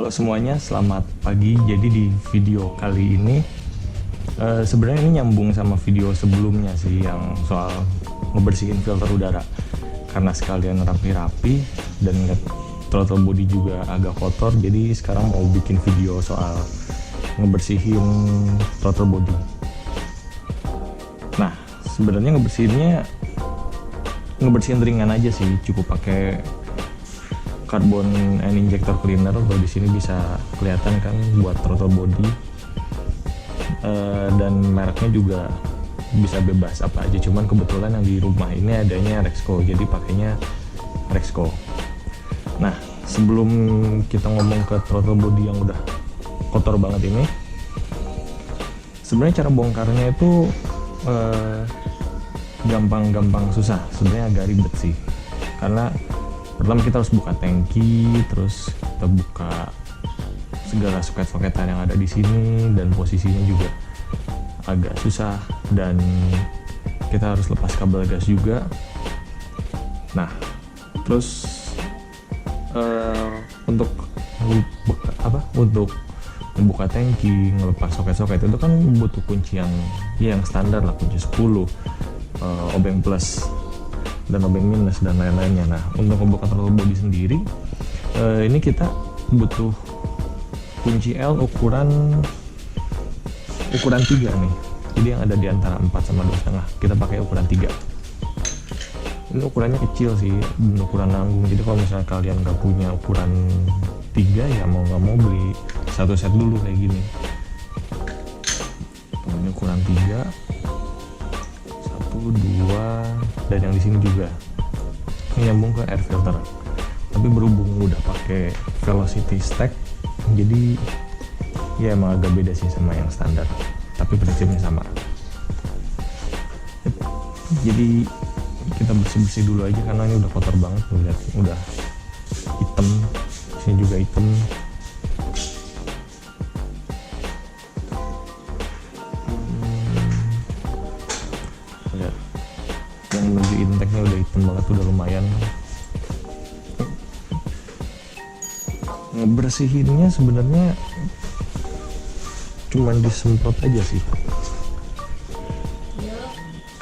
Halo semuanya, selamat pagi. Jadi di video kali ini sebenarnya ini nyambung sama video sebelumnya sih, yang soal ngebersihin filter udara. Karena sekalian rapi-rapi dan ngeliat throttle body juga agak kotor, jadi sekarang mau bikin video soal ngebersihin throttle body. Nah, sebenarnya ngebersihin ringan aja sih, cukup pakai carbon and injector cleaner. Kalau di sini bisa kelihatan kan buat throttle body, dan mereknya juga bisa bebas apa aja. Cuman kebetulan yang di rumah ini adanya Rexco, jadi pakainya Rexco. Nah, sebelum kita ngomong ke throttle body yang udah kotor banget ini, sebenarnya cara bongkarnya itu gampang susah. Sebenarnya agak ribet sih, karena pertama kita harus buka tangki, terus kita buka segala soket-soketan yang ada di sini, dan posisinya juga agak susah, dan kita harus lepas kabel gas juga. Nah, terus untuk membuka tangki, ngelepas soket-soket itu kan butuh kunci yang standar lah, kunci 10, obeng plus dan obeng minus dan lain-lainnya. Nah, untuk membuka throttle body sendiri, ini kita butuh kunci L ukuran 3 nih. Jadi yang ada di antara 4 sama 2,5, kita pakai ukuran 3. Ini ukurannya kecil sih, ukuran nanggung. Jadi kalau misalnya kalian nggak punya ukuran 3, ya mau nggak mau beli satu set dulu kayak gini. Ini ukuran 3, 1, 2, dan yang di sini juga. Ini nyambung ke air filter. Tapi berhubung udah pakai velocity stack, jadi ya emang agak beda sih sama yang standar, tapi prinsipnya sama. Jadi kita bersih-bersih dulu aja, karena ini udah kotor banget. Lihat, udah hitam, sini juga hitam. Lihat, yang menuju intake-nya udah hitam banget, udah lumayan. Ngebersihinnya sebenarnya cuman disemprot aja sih,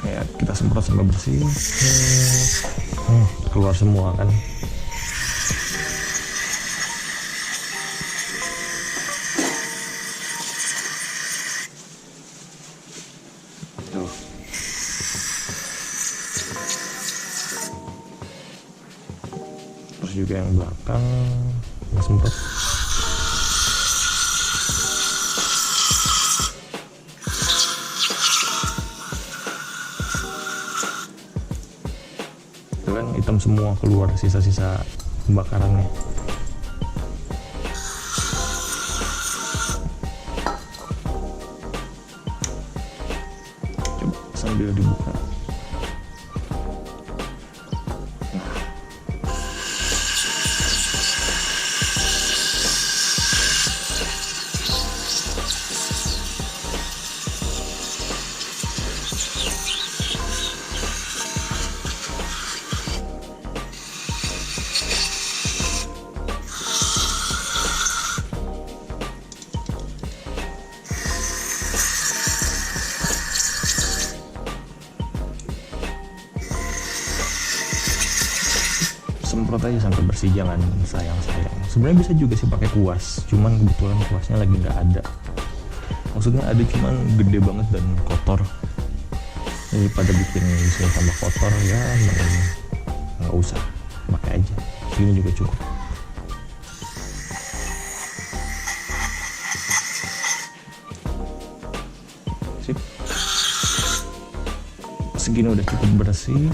kayak kita semprot sampai bersih, keluar semua kan. Tuh. Terus juga yang belakang semprot. Kan hitam semua, keluar sisa-sisa pembakarannya. Coba sambil dibuka. Semprot aja sampai bersih, jangan sayang-sayang. Sebenarnya bisa juga sih pakai kuas, cuman kebetulan kuasnya lagi nggak ada. Maksudnya ada, cuman gede banget dan kotor. Jadi pada bikin mesin tambah kotor, ya nggak usah, pakai aja. Ini juga cukup. Sip. Segini udah cukup bersih.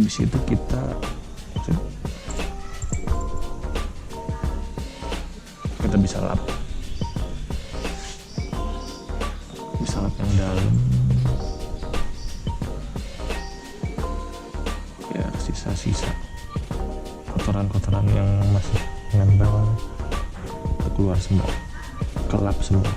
Habis itu kita bisa lap yang dalam, ya sisa-sisa kotoran-kotoran yang masih nempel keluar semua, kelap semua.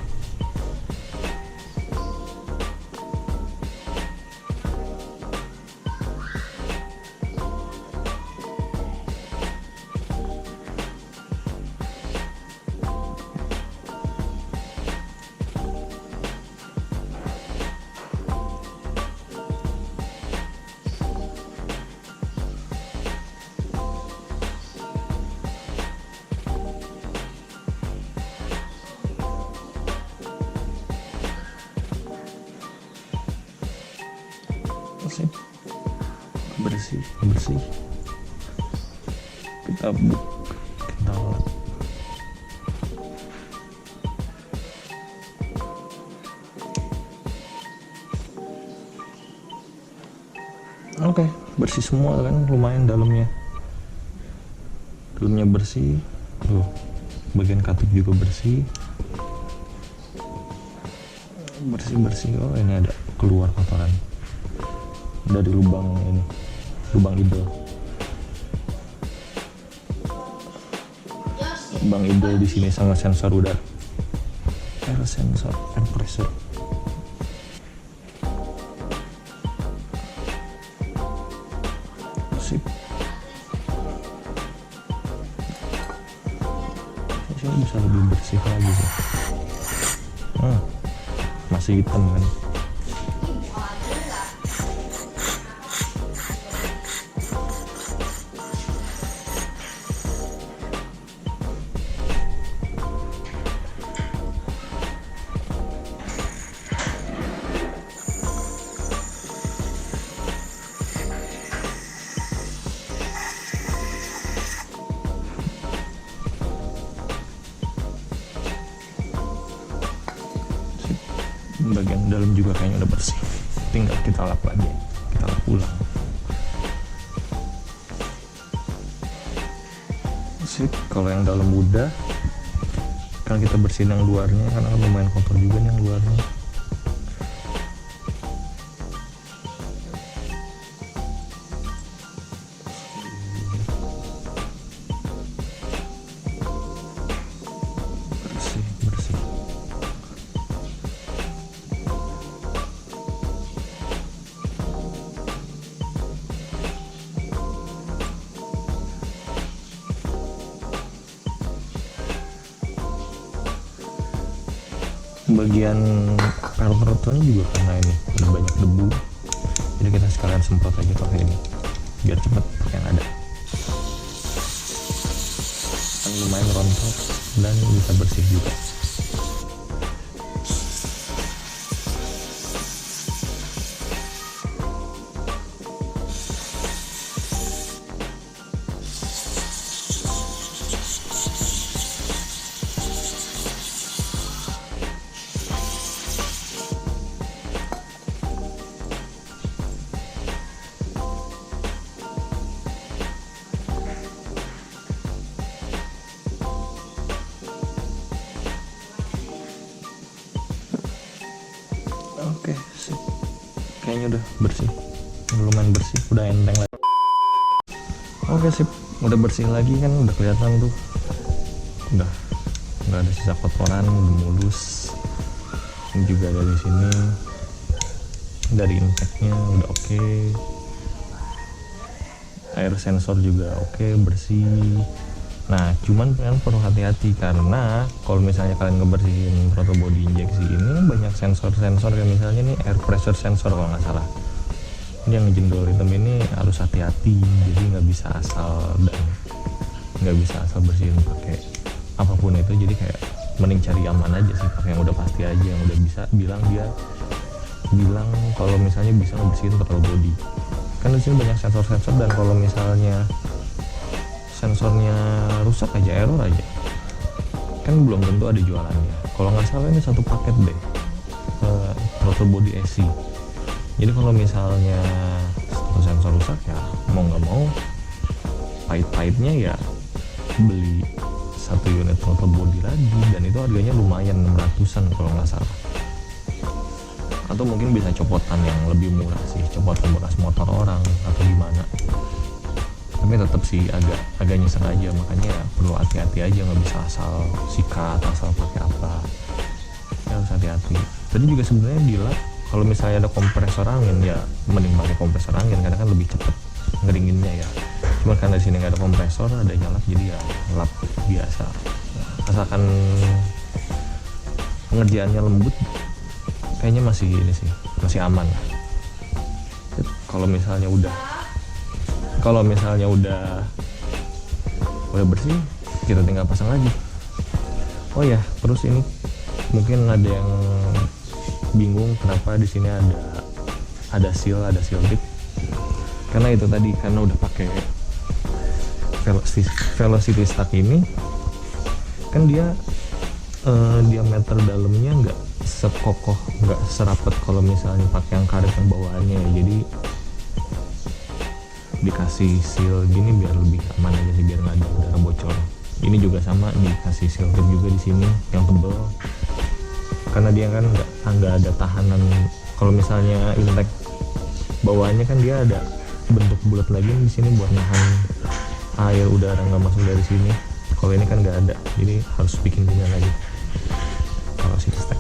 bersih kita lap. Oke, bersih semua kan, lumayan dalamnya bersih tuh, bagian katup juga bersih. Oh ini ada keluar kotoran dari lubang idel. Lubang idel di sini sama sensor udara, air pressure. Sip. Saya bisa lebih bersih lagi sih. Masih hitam kan. Bagian dalam juga kayaknya udah bersih, tinggal kita lap lagi, kita lap ulang. Sip, kalau yang dalam udah, kan kita bersihin yang luarnya karena lumayan kotor juga nih yang luarnya. Bersih. Bagian perut-perutnya juga karena ini udah banyak debu, jadi kita sekalian semprot aja pakai ini biar cepet yang ada, kan lumayan rontok dan bisa bersih juga. Oke, sip. Kayaknya udah bersih, lumayan bersih, udah enteng lagi. Oke, sip, udah bersih lagi kan, udah kelihatan tuh, udah nggak ada sisa kotoran, udah mulus. Ini juga dari sini, dari impactnya udah oke. Air sensor juga oke, bersih. Nah, cuman kalian perlu hati-hati karena kalau misalnya kalian ngebersihin throttle body injeksi ini banyak sensor-sensor kayak misalnya nih air pressure sensor kalau nggak salah. Ini yang jendol hitam ini harus hati-hati, jadi nggak bisa asal bersihin pakai apapun itu. Jadi kayak mending cari aman aja sih, pakai yang udah pasti aja, yang udah bisa bilang kalau misalnya bisa ngebersihin throttle body. Kan di sini banyak sensor-sensor dan kalau misalnya sensornya rusak aja, error aja, kan belum tentu ada jualannya. Kalau nggak salah ini satu paket deh, throttle body AC. Jadi kalau misalnya satu sensor rusak ya mau nggak mau pahit-pahitnya ya beli satu unit throttle body lagi, dan itu harganya lumayan 600-an kalau nggak salah. Atau mungkin bisa copotan yang lebih murah sih, copotan bekas motor orang atau gimana. Tapi tetap sih agak nyesek aja, makanya ya perlu hati-hati aja, nggak bisa asal sikat, asal pakai apa, ya harus hati-hati. Tadi juga sebenarnya di lap kalau misalnya ada kompresor angin ya mending pakai kompresor angin karena kan lebih cepet ngeringinnya ya. Cuma karena di sini nggak ada kompresor, adanya lap, jadi ya lap biasa. Asalkan pengerjaannya lembut, kayaknya masih aman. Kalau misalnya udah bersih, kita tinggal pasang lagi. Oh ya, terus ini mungkin ada yang bingung kenapa di sini ada seal tip. karena itu tadi, karena udah pakai velocity stack ini kan dia diameter dalamnya nggak sekokoh, nggak serapet kalau misalnya pakai yang karet yang bawaannya ya. Jadi dikasih seal gini biar lebih aman aja sih, biar nggak ada udara bocor. Ini juga sama, dikasih seal kit juga di sini yang tebel, karena dia kan nggak ada tahanan. Kalau misalnya intake bawaannya kan dia ada bentuk bulat lagi di sini buat nahan air udara nggak masuk dari sini. Kalau ini kan nggak ada, jadi harus bikin gini lagi. Kalau Velocity Stack,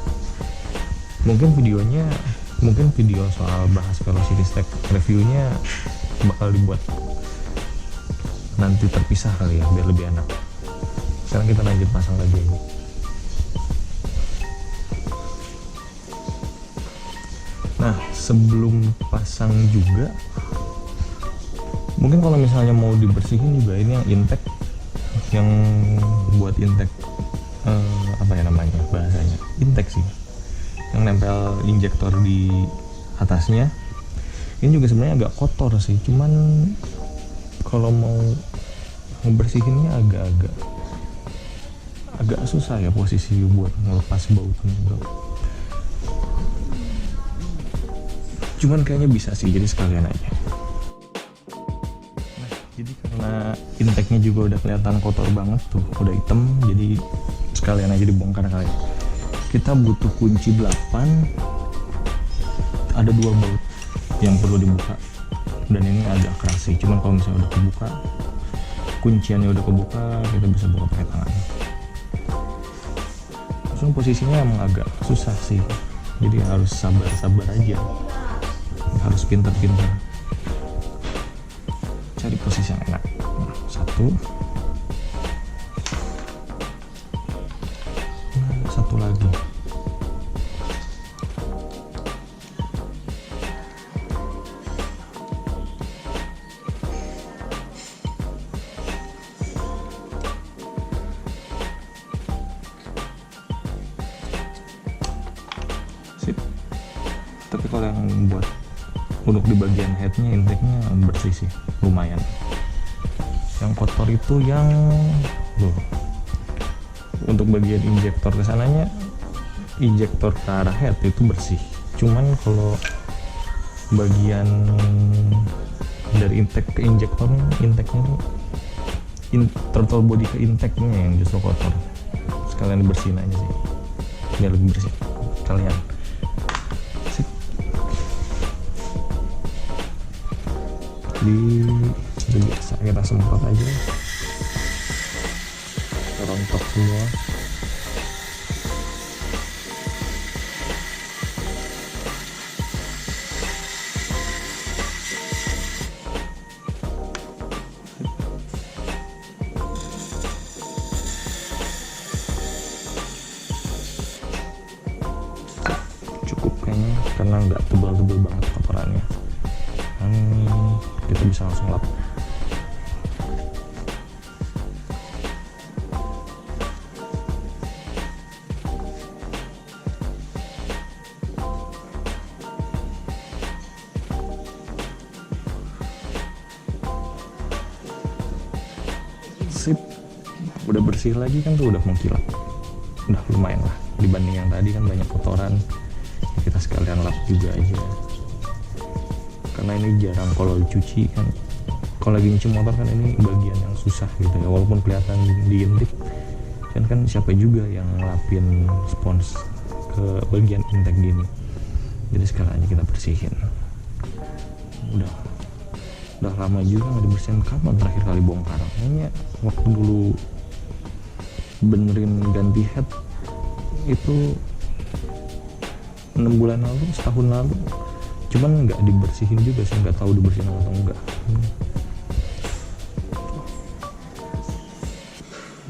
mungkin video soal bahas Velocity Stack reviewnya bakal dibuat nanti terpisah kali ya, biar lebih enak. Sekarang kita lanjut pasang lagi ini. Nah, sebelum pasang juga mungkin kalau misalnya mau dibersihin juga, ini yang intake, yang buat intake apa ya namanya bahasanya, intake sih, yang nempel injektor di atasnya. Ini juga sebenarnya agak kotor sih, cuman kalau mau ngebersihinnya agak susah ya posisi buat ngelepas bautnya bro. Cuman kayaknya bisa sih, jadi sekalian aja. Nah, jadi karena intake-nya juga udah kelihatan kotor banget tuh, udah hitam, jadi sekalian aja dibongkar kali. Kita butuh kunci 8, ada 2 baut yang perlu dibuka, dan ini agak keras sih. Cuman kalau misalnya udah kebuka, kunciannya udah kebuka, kita bisa buka pakai tangan. Langsung posisinya emang agak susah sih, jadi harus sabar aja, harus pintar-pintar cari posisi yang enak. Nah, 1, nah, 1 lagi. Sip. Tapi kalau yang buat untuk di bagian headnya, intake-nya bersih sih, lumayan. Yang kotor itu yang untuk bagian injektor kesananya, injektor ke arah head itu bersih. Cuman kalau bagian dari intake ke injektornya, intake-nya tuh throttle body ke intake-nya yang justru kotor. Sekalian dibersihin aja sih, biar lebih bersih kalian. Biasa kita semprot aja, rontok semua. Cukup kayaknya, karena nggak tebal-tebal banget kotorannya. Kita bisa langsung lap. Sip, udah bersih lagi kan tuh, udah mengkilap, udah lumayan lah dibanding yang tadi kan banyak kotoran. Kita sekalian lap juga aja, karena ini jarang kalau dicuci kan. Kalau lagi nyuci motor kan ini bagian yang susah gitu ya, walaupun kelihatan diintip kan siapa juga yang ngelapin spons ke bagian intake gini. Jadi sekalian aja kita bersihin. Udah lama juga nggak dibersihin. Kapan terakhir kali bongkar? Kayaknya waktu dulu benerin ganti head itu 6 bulan lalu, setahun lalu. Cuman nggak dibersihin juga sih, nggak tahu dibersihin atau enggak.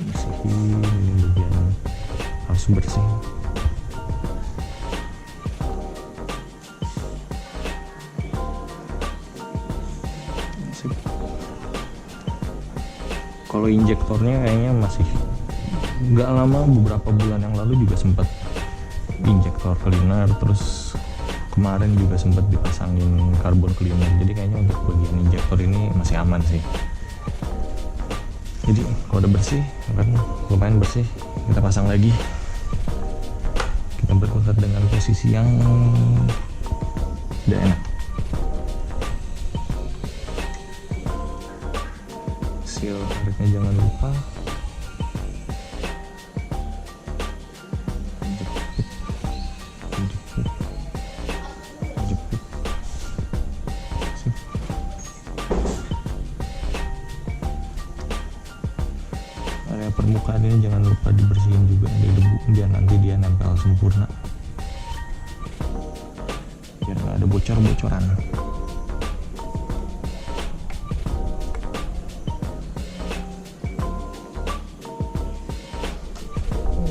Bersihin ini bagian harus bersih. Kalau injektornya kayaknya masih nggak lama, beberapa bulan yang lalu juga sempat injektor cleaner, terus kemarin juga sempat dipasangin carbon cleaner, jadi kayaknya untuk bagian injektor ini masih aman sih. Jadi kalau udah bersih kan, lumayan bersih, kita pasang lagi. Kita berkutat dengan posisi yang udah enak. Seal karetnya jangan lupa. Area permukaan ini jangan lupa dibersihin juga dari debu, biar nanti dia nempel sempurna, biar nggak ada bocor-bocoran.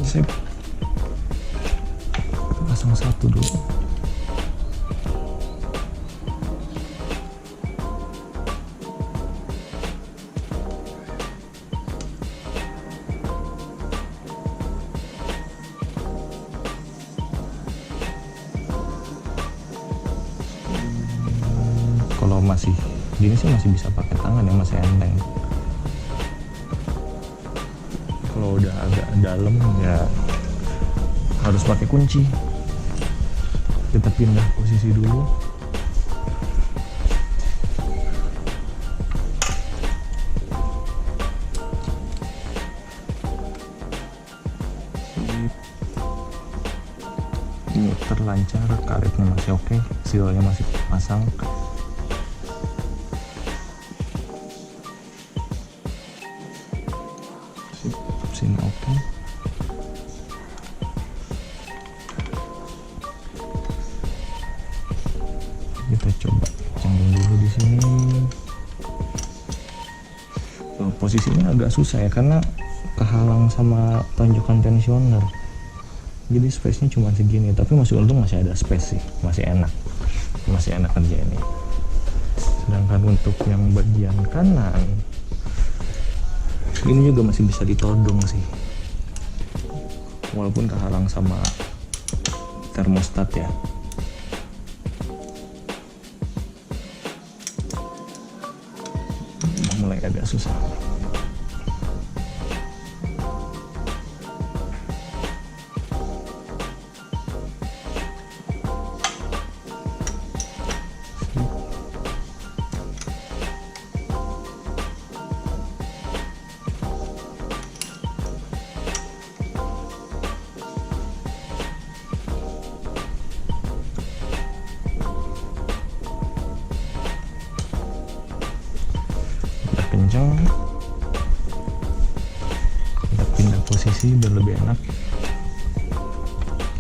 Sip, pasang satu dulu. Kalau masih gini sih masih bisa pakai tangan ya, masih enteng. Kalau udah agak dalam ya harus pakai kunci. Kita pindah posisi dulu. Muter lancar, karetnya masih oke, sealnya masih pasang. Sini oke. Kita coba canggung dulu di sini. Tuh, posisinya agak susah ya karena kehalang sama tonjokan tensioner. Jadi space-nya cuma segini, tapi masih untung masih ada space sih, masih enak kerja ini. Sedangkan untuk yang bagian kanan ini juga masih bisa ditodong sih, walaupun kehalang sama termostat ya. Mulai agak susah. Kencang, kita pindah posisi biar lebih enak.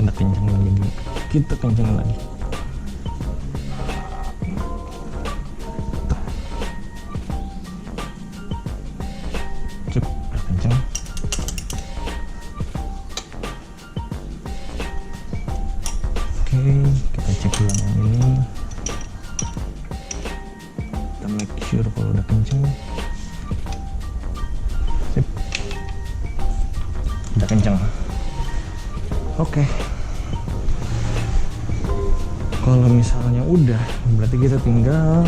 Kita kencangin lagi, kita kencangin lagi. Cuk, udah kencang. Oke, kita cek ulang yang ini. Kita make sure kalau udah kencang. Udah kencang. Oke. Kalau misalnya udah, berarti kita tinggal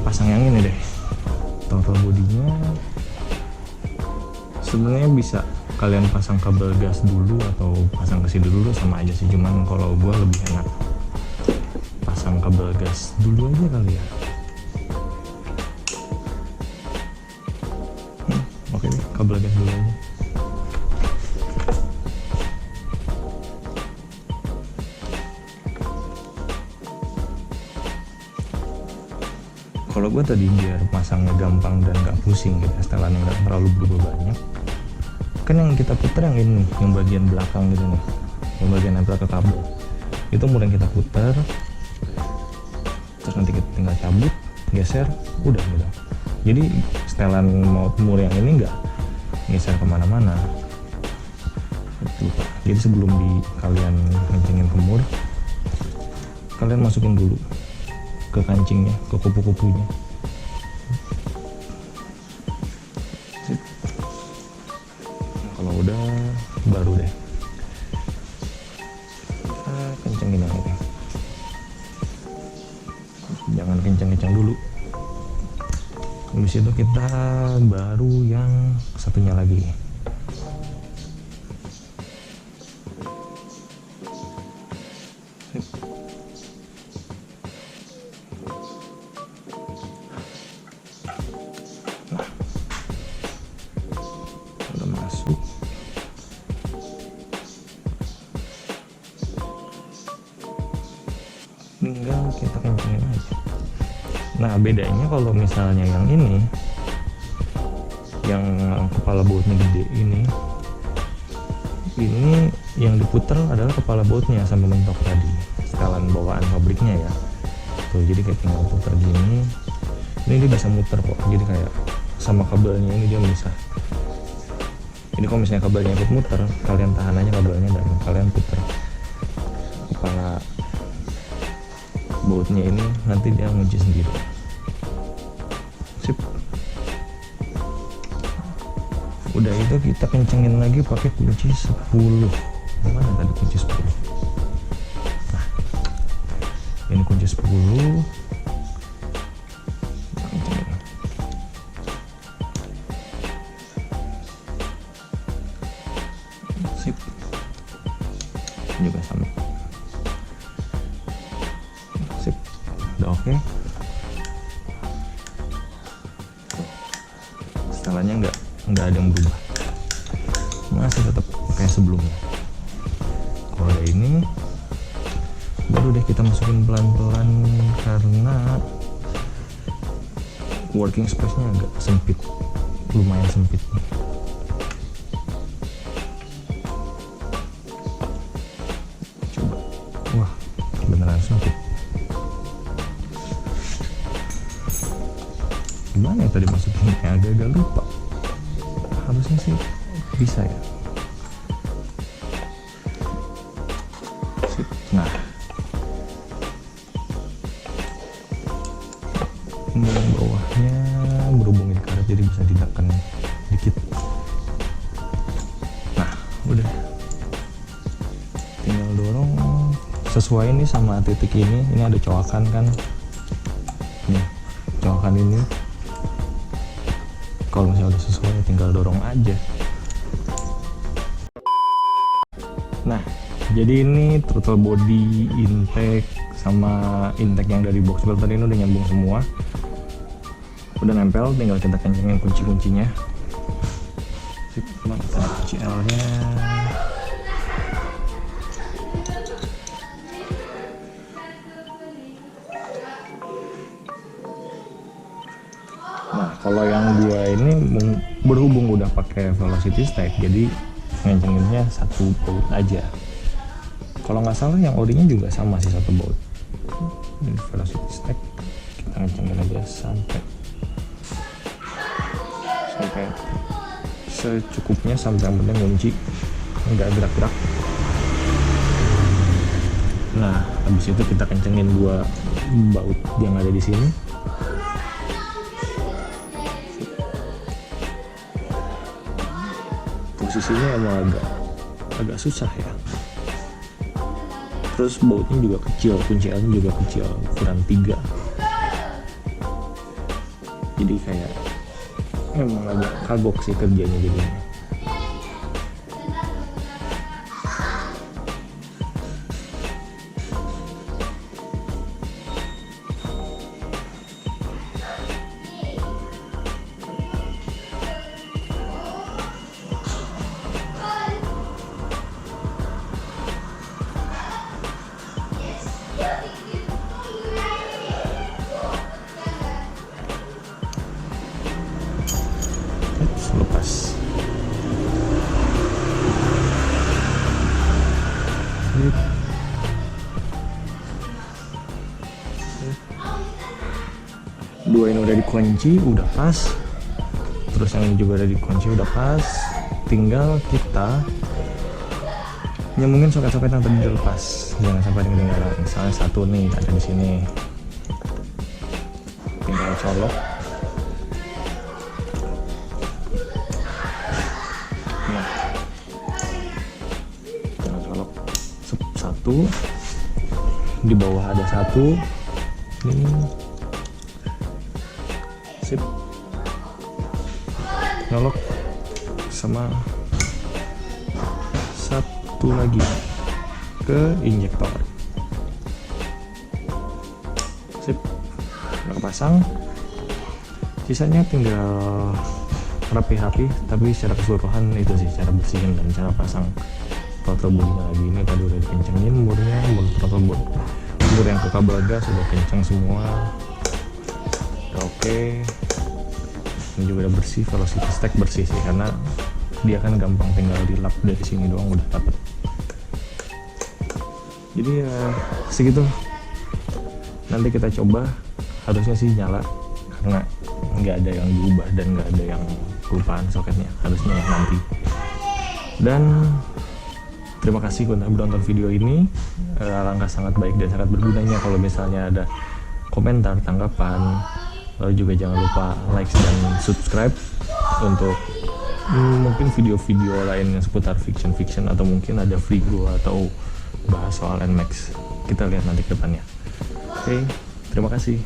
pasang yang ini deh. Total bodinya sebenarnya bisa kalian pasang kabel gas dulu atau pasang ke sini dulu, sama aja sih. Cuman kalau gua lebih enak pasang kabel gas dulu aja kali ya. Oke deh, kabel gas dulu aja. Kalau gue tadi biar pasangnya gampang dan gak pusing gitu, setelannya gak terlalu berubah banyak, kan yang kita putar yang ini, yang bagian belakang gitu nih, yang bagian nempel ke kabel itu mulai kita putar, terus nanti kita tinggal cabut, geser, udah gitu. Jadi setelan mur yang ini nggak geser kemana-mana. Betul Pak. Jadi sebelum kalian kencingin ke mur, kalian masukin dulu ke kancingnya, ke kupu-kupunya. Kalau udah, baru deh habis itu kita baru yang satunya lagi. Udah masuk. Tinggal kita kencengin aja. Nah, bedanya kalau misalnya yang ini, yang kepala bautnya gede ini yang diputer adalah kepala bautnya sampai mentok tadi, setelan bawaan pabriknya ya. Tuh, jadi kayak tinggal puter gini. Ini dia bisa muter kok. Jadi kayak sama kabelnya ini dia bisa. Ini kalau misalnya kabelnya ikut muter, kalian tahan aja kabelnya dan kalian puter kepala bautnya ini, nanti dia ngunci sendiri. Sip. Udah itu kita kencengin lagi pakai kunci 10. Mana tadi kunci 10? Nah, ini kunci 10. Kita kencengin. Sip. Juga sama. Sip. Udah oke. Setelannya nggak ada yang berubah, masih tetap kayak sebelumnya. Kalau ada ini baru deh kita masukin pelan-pelan karena working space-nya agak sempit, lumayan sempit. Coba, wah beneran sempit. Gimana ya tadi masukinnya, agak-agak lupa. Harusnya sih bisa ya. Sip. Nah, ini bawahnya berhubung di karet jadi bisa ditekan dikit. Nah, udah, tinggal dorong sesuai nih sama titik ini. Ini ada coakan kan, nih coakan ini. Kalau misalnya udah sesuai tinggal dorong aja. Nah, jadi ini throttle body, intake sama intake yang dari box filter ini udah nyambung semua, udah nempel. Tinggal kita kencengin kunci-kuncinya. Sip, mantap. Kunci L-nya kalau yang gua ini berhubung udah pakai velocity stack, jadi ngencenginnya satu baut aja. Kalau nggak salah yang orinya juga sama sih, satu baut. Ini velocity stack, kita ngencengin aja sampai secukupnya, sampai yang penting kunci nggak gerak-gerak. Nah, habis itu kita kencengin dua baut yang ada di sini. Posisinya emang agak susah ya. Terus bautnya juga kecil, kunci L-nya juga kecil, ukuran 3. Jadi kayak emang agak kagok sih kerjanya jadinya. Lepas. Dua ini udah dikunci, udah pas. Terus yang ini juga udah dikunci, udah pas. Tinggal kita nyambungin soket-soket yang tadi dilepas, jangan sampai ketinggalan. Misalnya satu nih ada di sini, tinggal colok. Nah, tinggal colok satu, di bawah ada satu, ini sip. nyolok sama satu lagi ke injektor. Sip, udah kepasang. Sisanya tinggal rapi-rapi, tapi secara keseluruhan itu sih cara bersihin dan cara pasang throttle bodinya lagi. Ini tadi udah dikencengin murnya, throttle mur yang ke kabel gas sudah kencang semua, udah oke. Ini juga udah bersih, velocity stack bersih sih, karena dia kan gampang tinggal dilap dari sini doang udah dapet. Jadi ya segitu, nanti kita coba. Harusnya sih nyala karena nggak ada yang diubah dan nggak ada yang kelupaan soketnya, harusnya nanti. Dan terima kasih udah menonton video ini. Langkah sangat baik dan sangat bergunanya kalau misalnya ada komentar, tanggapan. Lalu juga jangan lupa like dan subscribe untuk mungkin video-video lain yang seputar fiction atau mungkin ada Frigo atau bahas soal NMAX. Kita lihat nanti ke depannya. Oke, terima kasih.